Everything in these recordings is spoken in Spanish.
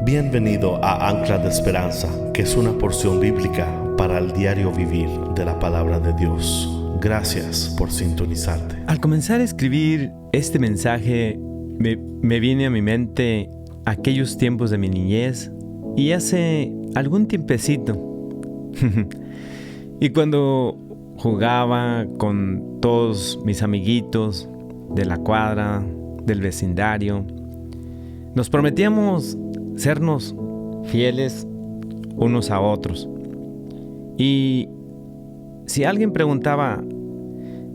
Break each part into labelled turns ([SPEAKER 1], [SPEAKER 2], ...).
[SPEAKER 1] Bienvenido a Ancla de Esperanza, que es una porción bíblica para el diario vivir de la palabra de Dios. Gracias por sintonizarte.
[SPEAKER 2] Al comenzar a escribir este mensaje, me viene a mi mente aquellos tiempos de mi niñez y hace algún tiempecito. Y cuando jugaba con todos mis amiguitos de la cuadra, del vecindario, nos prometíamos sernos fieles unos a otros. Y si alguien preguntaba,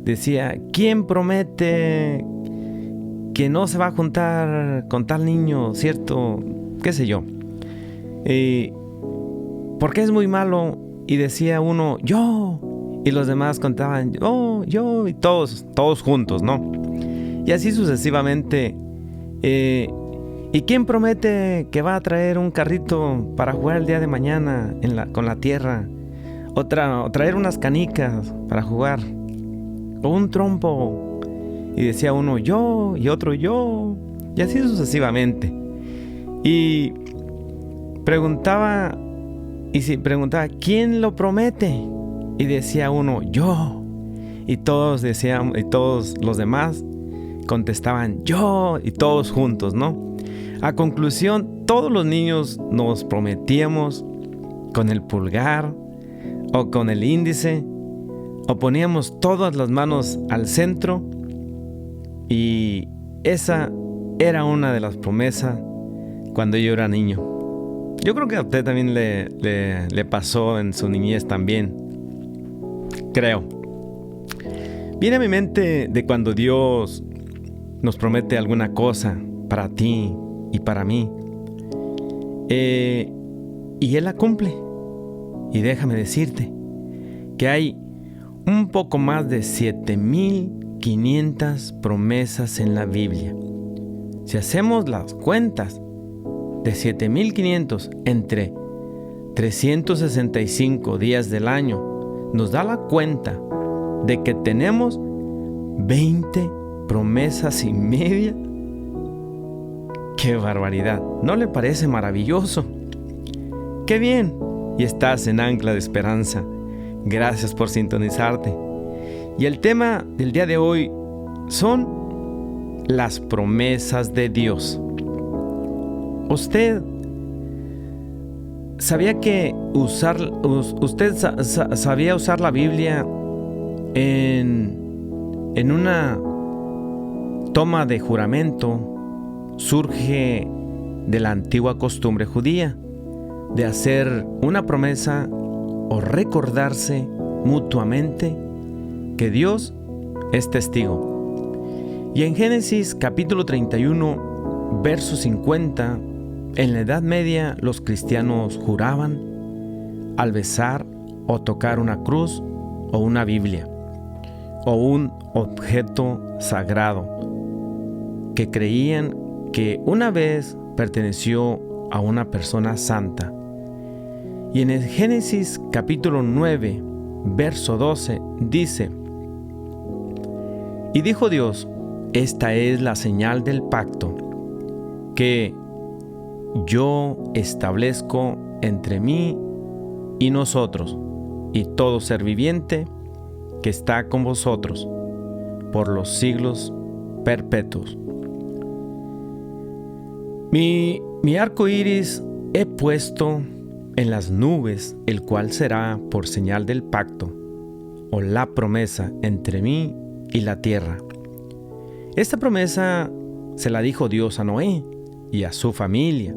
[SPEAKER 2] decía, ¿quién promete que no se va a juntar con tal niño, cierto? ¿Qué sé yo? Porque es muy malo. Y decía uno, yo. Y los demás contaban, yo. Y todos juntos, ¿no? Y así sucesivamente. ¿Y quién promete que va a traer un carrito para jugar el día de mañana con la tierra? O traer unas canicas para jugar. O un trompo. Y decía uno, yo. Y otro, yo. Y así sucesivamente. Y preguntaba, ¿quién lo promete? Y decía uno, yo. Y todos los demás contestaban, yo. Y todos juntos, ¿no? A conclusión, todos los niños nos prometíamos con el pulgar o con el índice, o poníamos todas las manos al centro, y esa era una de las promesas cuando yo era niño. Yo creo que a usted también le pasó en su niñez también, creo. Viene a mi mente de cuando Dios nos promete alguna cosa para ti y para mí, y Él la cumple. Y déjame decirte que hay un poco más de 7,500 promesas en la Biblia. Si hacemos las cuentas de 7,500 entre 365 días del año, nos da la cuenta de que tenemos 20 promesas y media. ¡Qué barbaridad! ¿No le parece maravilloso? ¡Qué bien! Y estás en Ancla de Esperanza. Gracias por sintonizarte. Y el tema del día de hoy son las promesas de Dios. ¿Usted sabía sabía usar la Biblia en una toma de juramento? Surge de la antigua costumbre judía de hacer una promesa o recordarse mutuamente que Dios es testigo. Y en Génesis capítulo 31, verso 50, en la Edad Media los cristianos juraban al besar o tocar una cruz o una Biblia o un objeto sagrado que creían que una vez perteneció a una persona santa. Y en el Génesis capítulo 9, verso 12, dice: Y dijo Dios, esta es la señal del pacto que yo establezco entre mí y nosotros y todo ser viviente que está con vosotros por los siglos perpetuos. Mi arco iris he puesto en las nubes, el cual será por señal del pacto o la promesa entre mí y la tierra. Esta promesa se la dijo Dios a Noé y a su familia.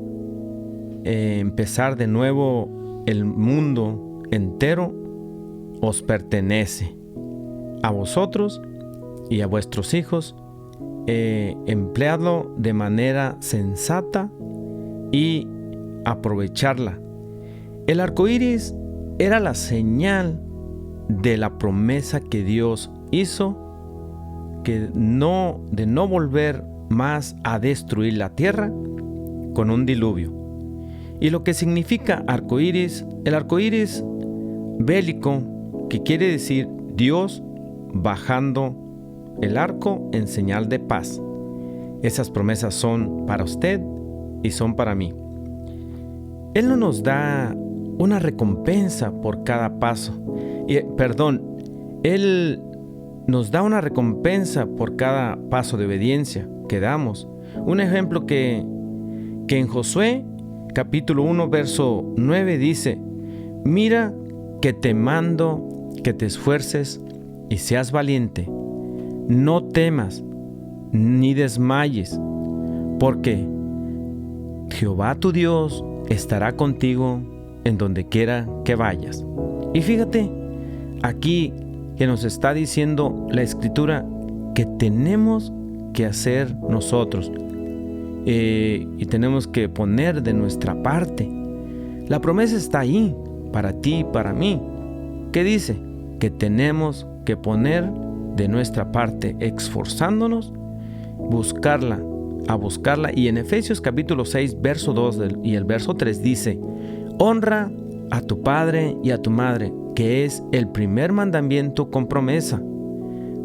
[SPEAKER 2] Empezar de nuevo el mundo entero os pertenece a vosotros y a vuestros hijos. Empleadlo de manera sensata y aprovecharla. El arco iris era la señal de la promesa que Dios hizo, de no volver más a destruir la tierra con un diluvio. Y lo que significa arco iris, el arco iris bélico, que quiere decir Dios bajando el arco en señal de paz. Esas promesas son para usted y son para mí. Él no nos da una recompensa por cada paso. Él nos da una recompensa por cada paso de obediencia que damos. Un ejemplo que en Josué, capítulo 1, verso 9 dice: mira que te mando que te esfuerces y seas valiente. No temas ni desmayes, porque Jehová tu Dios estará contigo en donde quiera que vayas. Y fíjate, aquí que nos está diciendo la Escritura que tenemos que hacer nosotros y tenemos que poner de nuestra parte. La promesa está ahí para ti y para mí. ¿Qué dice? Que tenemos que poner de nuestra parte, esforzándonos, buscarla. Y en Efesios capítulo 6, verso 2 y el verso 3 dice: honra a tu padre y a tu madre, que es el primer mandamiento con promesa,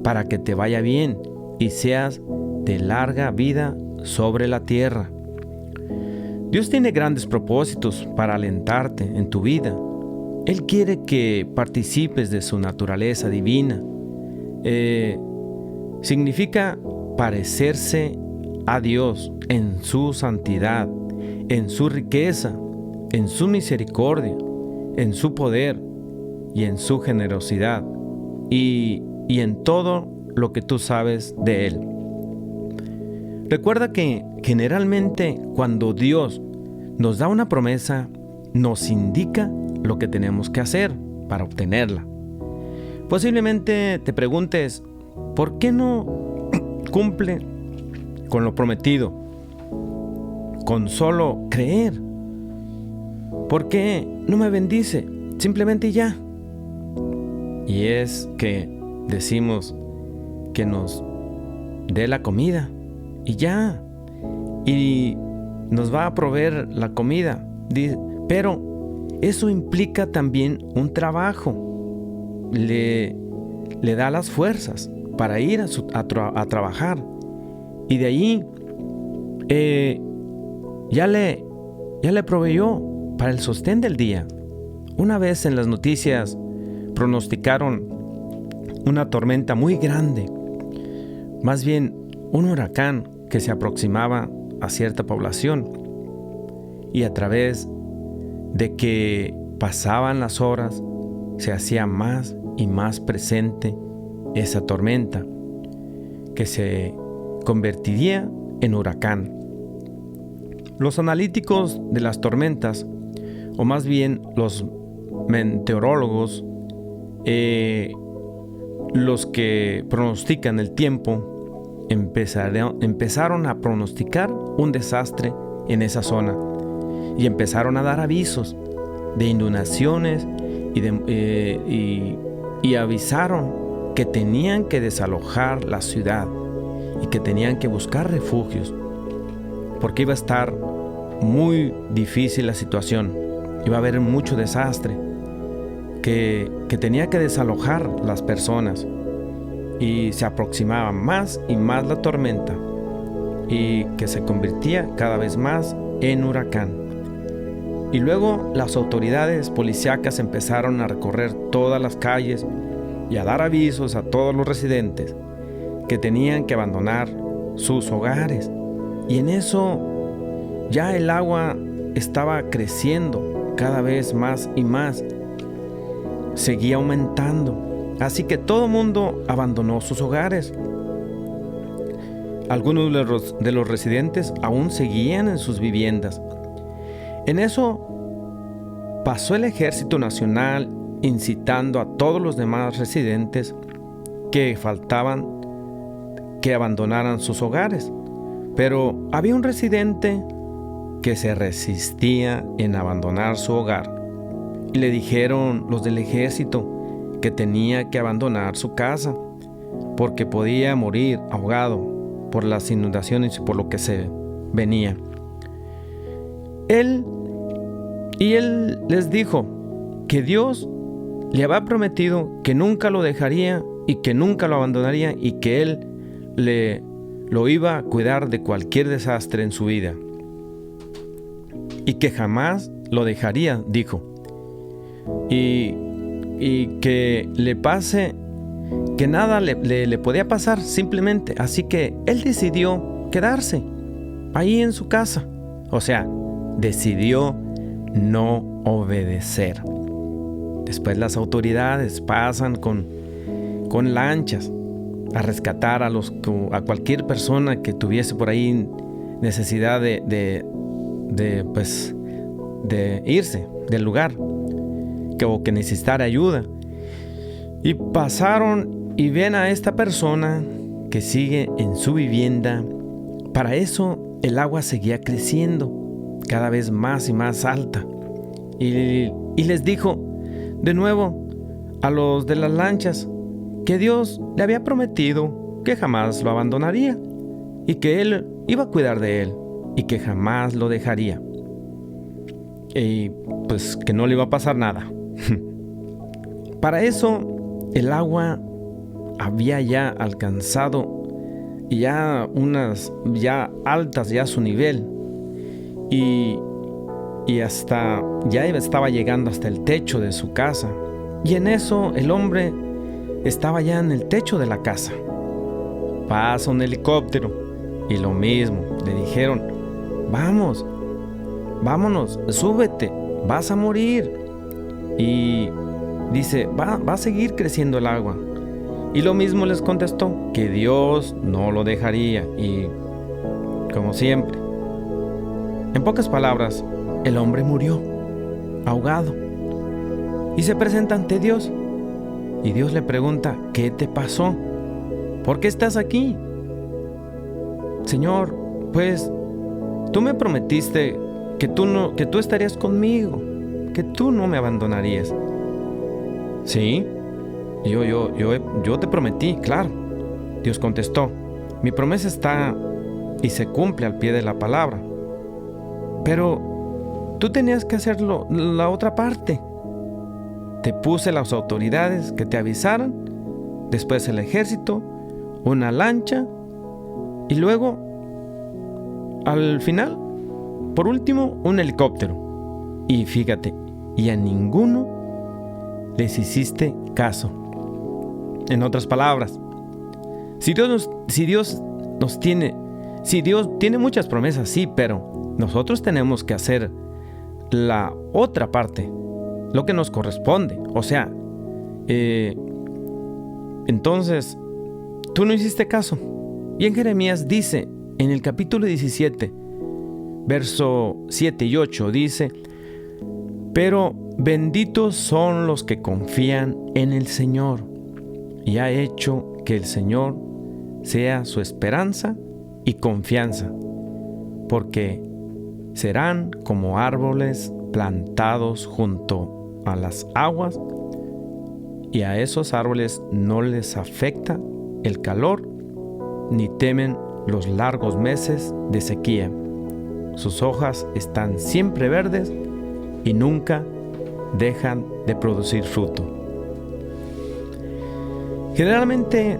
[SPEAKER 2] para que te vaya bien y seas de larga vida sobre la tierra. Dios tiene grandes propósitos para alentarte en tu vida. Él quiere que participes de su naturaleza divina. Significa parecerse a Dios en su santidad, en su riqueza, en su misericordia, en su poder y en su generosidad y en todo lo que tú sabes de Él. Recuerda que generalmente cuando Dios nos da una promesa, nos indica lo que tenemos que hacer para obtenerla. Posiblemente te preguntes, ¿por qué no cumple con lo prometido? Con solo creer. ¿Por qué no me bendice? Simplemente ya. Y es que decimos que nos dé la comida y ya. Y nos va a proveer la comida. Pero eso implica también un trabajo. Le da las fuerzas para ir a trabajar. Y de ahí ya le proveyó para el sostén del día. Una vez en las noticias pronosticaron una tormenta muy grande, más bien un huracán que se aproximaba a cierta población, y a través de que pasaban las horas se hacía más y más presente esa tormenta que se convertiría en huracán. Los analíticos de las tormentas, o más bien los meteorólogos, los que pronostican el tiempo, empezaron a pronosticar un desastre en esa zona y empezaron a dar avisos de inundaciones y avisaron que tenían que desalojar la ciudad y que tenían que buscar refugios porque iba a estar muy difícil la situación, iba a haber mucho desastre, que tenía que desalojar las personas, y se aproximaba más y más la tormenta y que se convertía cada vez más en huracán. Y luego las autoridades policíacas empezaron a recorrer todas las calles y a dar avisos a todos los residentes que tenían que abandonar sus hogares. Y en eso ya el agua estaba creciendo cada vez más y más. Seguía aumentando. Así que todo el mundo abandonó sus hogares. Algunos de los residentes aún seguían en sus viviendas. En eso pasó el Ejército Nacional incitando a todos los demás residentes que faltaban que abandonaran sus hogares. Pero había un residente que se resistía en abandonar su hogar. Y le dijeron los del ejército que tenía que abandonar su casa porque podía morir ahogado por las inundaciones y por lo que se venía. Él les dijo que Dios le había prometido que nunca lo dejaría y que nunca lo abandonaría y que Él lo iba a cuidar de cualquier desastre en su vida y que jamás lo dejaría, dijo. Y que le pase, que nada le podía pasar simplemente. Así que él decidió quedarse ahí en su casa. O sea, decidió no obedecer. Después las autoridades pasan con lanchas a rescatar a cualquier persona que tuviese por ahí necesidad de irse del lugar, o que necesitara ayuda. Y pasaron y ven a esta persona que sigue en su vivienda. Para eso el agua seguía creciendo cada vez más y más alta. Y les dijo de nuevo a los de las lanchas que Dios le había prometido que jamás lo abandonaría y que Él iba a cuidar de él y que jamás lo dejaría. Y pues que no le iba a pasar nada. Para eso el agua había ya alcanzado ya ya altas ya su nivel y hasta ya estaba llegando hasta el techo de su casa. Y en eso el hombre estaba ya en el techo de la casa. Pasa un helicóptero y lo mismo, le dijeron: vámonos, súbete, vas a morir. Y dice: va a seguir creciendo el agua. Y lo mismo les contestó, que Dios no lo dejaría. Y como siempre, en pocas palabras, el hombre murió ahogado y se presenta ante Dios. Y Dios le pregunta: ¿qué te pasó? ¿Por qué estás aquí? Señor, pues tú me prometiste que tú estarías conmigo, que tú no me abandonarías. Sí, yo te prometí, claro. Dios contestó: mi promesa está y se cumple al pie de la palabra. Pero tú tenías que hacerlo la otra parte. Te puse las autoridades que te avisaran, después el ejército, una lancha y luego, al final, por último, un helicóptero. Y fíjate, y a ninguno les hiciste caso. En otras palabras, si Dios tiene muchas promesas, sí, pero nosotros tenemos que hacer la otra parte, lo que nos corresponde. O sea, entonces tú no hiciste caso. Y en Jeremías dice, en el capítulo 17, verso 7 y 8, dice: pero benditos son los que confían en el Señor, y ha hecho que el Señor sea su esperanza y confianza, porque serán como árboles plantados junto a las aguas, y a esos árboles no les afecta el calor, ni temen los largos meses de sequía. Sus hojas están siempre verdes y nunca dejan de producir fruto. Generalmente,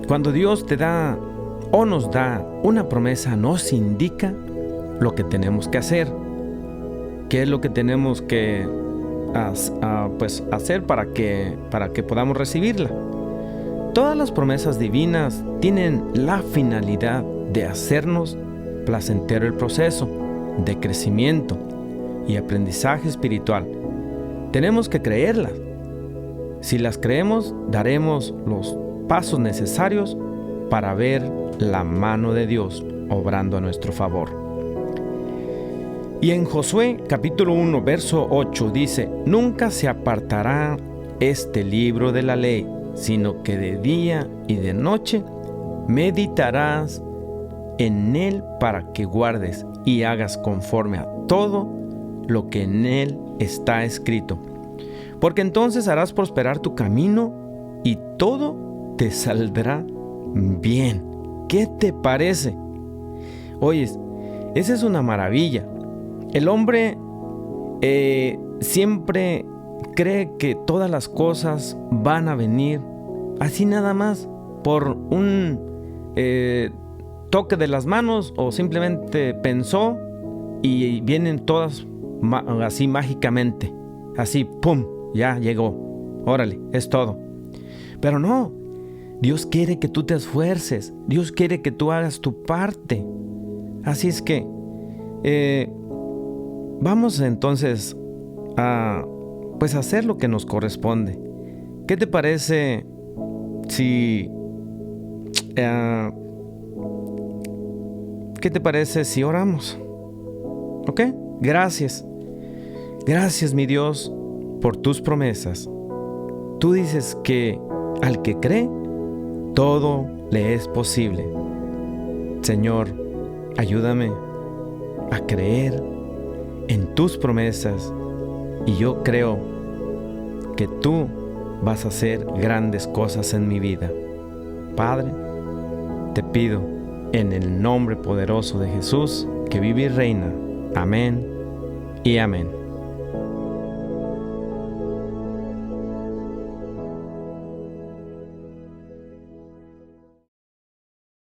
[SPEAKER 2] cuando Dios te da o nos da una promesa, nos indica lo que tenemos que hacer. ¿Qué es lo que tenemos que hacer para que podamos recibirla? Todas las promesas divinas tienen la finalidad de hacernos placentero el proceso de crecimiento y aprendizaje espiritual. Tenemos que creerlas. Si las creemos, daremos los pasos necesarios para ver la mano de Dios obrando a nuestro favor. Y en Josué capítulo 1 verso 8 dice: nunca se apartará este libro de la ley, sino que de día y de noche meditarás en él para que guardes y hagas conforme a todo lo que en él está escrito. Porque entonces harás prosperar tu camino y todo te saldrá bien. ¿Qué te parece? Oyes, esa es una maravilla. El hombre siempre cree que todas las cosas van a venir así nada más por un toque de las manos, o simplemente pensó y vienen todas así mágicamente. Así, ¡pum! Ya llegó. Órale, es todo. Pero no. Dios quiere que tú te esfuerces. Dios quiere que tú hagas tu parte. Así es que vamos entonces a hacer lo que nos corresponde. ¿Qué te parece si oramos? ¿Ok? Gracias. Gracias, mi Dios, por tus promesas. Tú dices que al que cree, todo le es posible. Señor, ayúdame a creer en tus promesas y yo creo que tú vas a hacer grandes cosas en mi vida. Padre, te pido en el nombre poderoso de Jesús, que vive y reina. Amén y amén.